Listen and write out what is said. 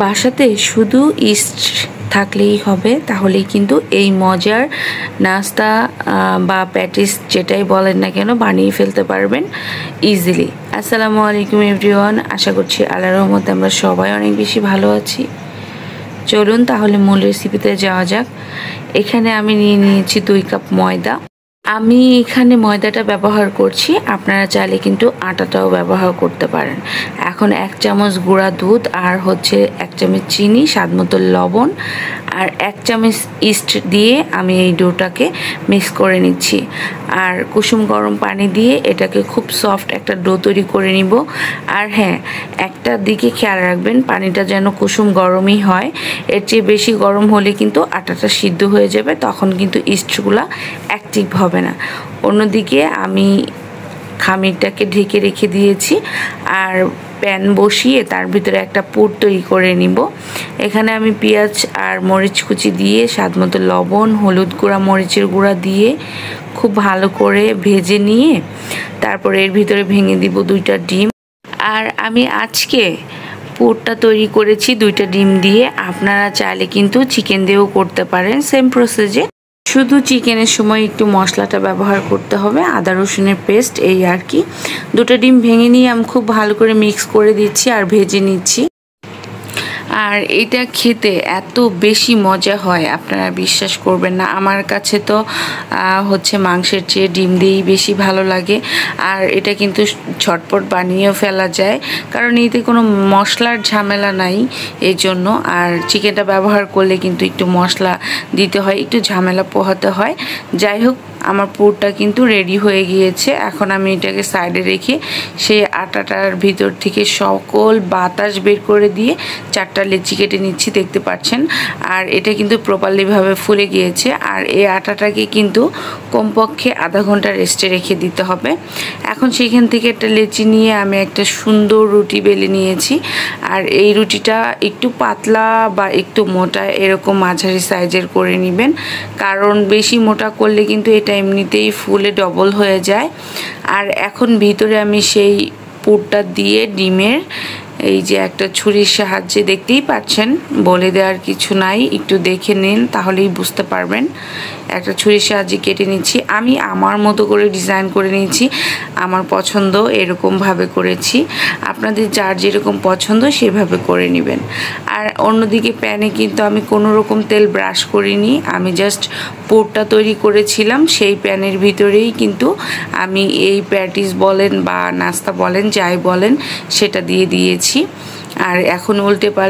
বাসাতে শুধু ইস্ট থাকলেই হবে, তাহলেই কিন্তু এই মজার নাস্তা বা প্যাটিস যেটাই বলেন না কেন বানিয়ে ফেলতে পারবেন ইজিলি। আসসালামু আলাইকুম এভরিওয়ান, আশা করছি আল্লাহর রহমতে আমরা সবাই অনেক বেশি ভালো আছি। চলুন তাহলে মূল রেসিপিতে যাওয়া যাক। এখানে আমি নিয়ে নিয়েছি 2 কাপ ময়দা। আমি এখানে ময়দাটা ব্যবহার করছি, আপনারা চাইলে কিন্তু আটাটাও ব্যবহার করতে পারেন। এখন 1 চামচ গুঁড়া দুধ আর হচ্ছে 1 চামচ চিনি, স্বাদমতো লবণ আর 1 চামচ ইস্ট দিয়ে আমি এই ডোটাকে মিক্স করে নিচ্ছি। আর কুসুম গরম পানি দিয়ে এটাকে খুব সফট একটা ডো তৈরি করে নিব। আর হ্যাঁ, একটা দিকে খেয়াল রাখবেন, পানিটা যেন কুসুম গরমই হয়। এর চেয়ে বেশি গরম হলে কিন্তু আটাটা সিদ্ধ হয়ে যাবে, তখন কিন্তু ইস্টগুলা অ্যাক্টিভ হবে না। অন্যদিকে আমি খামিরটাকে ঢেকে রেখে দিয়েছি আর প্যান বসিয়ে তার ভিতরে একটা পুর তৈরি করে নিব। এখানে আমি পেঁয়াজ আর মরিচ কুচি দিয়ে স্বাদমতো লবণ, হলুদ গুঁড়া, মরিচের গুঁড়া দিয়ে খুব ভালো করে ভেজে নিয়ে তারপরে এর ভিতরে ভেঙে দিব 2টা ডিম। আর আমি আজকে পুরটা তৈরি করেছি 2টা ডিম দিয়ে। আপনারা চাইলে কিন্তু চিকেন দিয়েও করতে পারেন সেম প্রসেসে। শুধু চিকেনের সময় একটু মশলাটা ব্যবহার করতে হবে, আদা রসুনের পেস্ট, এই আর কি। 2টা ডিম ভেঙে নিয়ে আমি খুব ভালো করে মিক্স করে দিচ্ছি আর ভেজে নিচ্ছি। আর এটা খেতে এত বেশি মজা হয় আপনারা বিশ্বাস করবেন না। আমার কাছে তো হচ্ছে মাংসের চেয়ে ডিম দিয়েই বেশি ভালো লাগে। আর এটা কিন্তু ঝটপট বানিয়েও ফেলা যায়, কারণ এতে কোনো মশলার ঝামেলা নাই এই জন্য। আর চিকেনটা ব্যবহার করলে কিন্তু একটু মশলা দিতে হয়, একটু ঝামেলা পোহাতে হয়। যাই হোক, আমার পুরটা কিন্তু রেডি হয়ে গিয়েছে। এখন আমি এটাকে সাইডে রেখে সেই আটাটার ভিতর থেকে সকল বাতাস বের করে দিয়ে 4টা লেচি কেটে নিচ্ছি, দেখতে পাচ্ছেন। আর এটা কিন্তু প্রপারলিভাবে ফুলে গিয়েছে। আর এই আটাটাকে কিন্তু কমপক্ষে আধা ঘন্টা রেস্টে রেখে দিতে হবে। এখন সেখান থেকে একটা লেচি নিয়ে আমি একটা সুন্দর রুটি বেলে নিয়েছি। আর এই রুটিটা একটু পাতলা বা একটু মোটা এরকম মাঝারি সাইজের করে নেবেন, কারণ বেশি মোটা করলে কিন্তু এটা এমনিতেই ফুলে ডবল হয়ে যায়। আর এখন ভিতরে আমি সেই পুরটা দিয়ে ডিমের এই যে একটা ছুরির সাহায্যে, দেখতেই পাচ্ছেন, বলে দেওয়ার কিছু নাই, একটু দেখে নিন তাহলেই বুঝতে পারবেন। একটা ছুরির সাহায্যে কেটে নিচ্ছি। আমি আমার মতো করে ডিজাইন করে নিয়েছি, আমার পছন্দ এরকমভাবে করেছি। আপনাদের যার যেরকম পছন্দ সেভাবে করে নেবেন। আর অন্যদিকে প্যানে কিন্তু আমি কোনো রকম তেল ব্রাশ করিনি, আমি জাস্ট পুরটা তৈরি করেছিলাম সেই প্যানের ভিতরেই কিন্তু আমি এই প্যাটিস বলেন বা নাস্তা বলেন যাই বলেন সেটা দিয়ে দিয়েছি। আর এখন উল্টে পাল্টে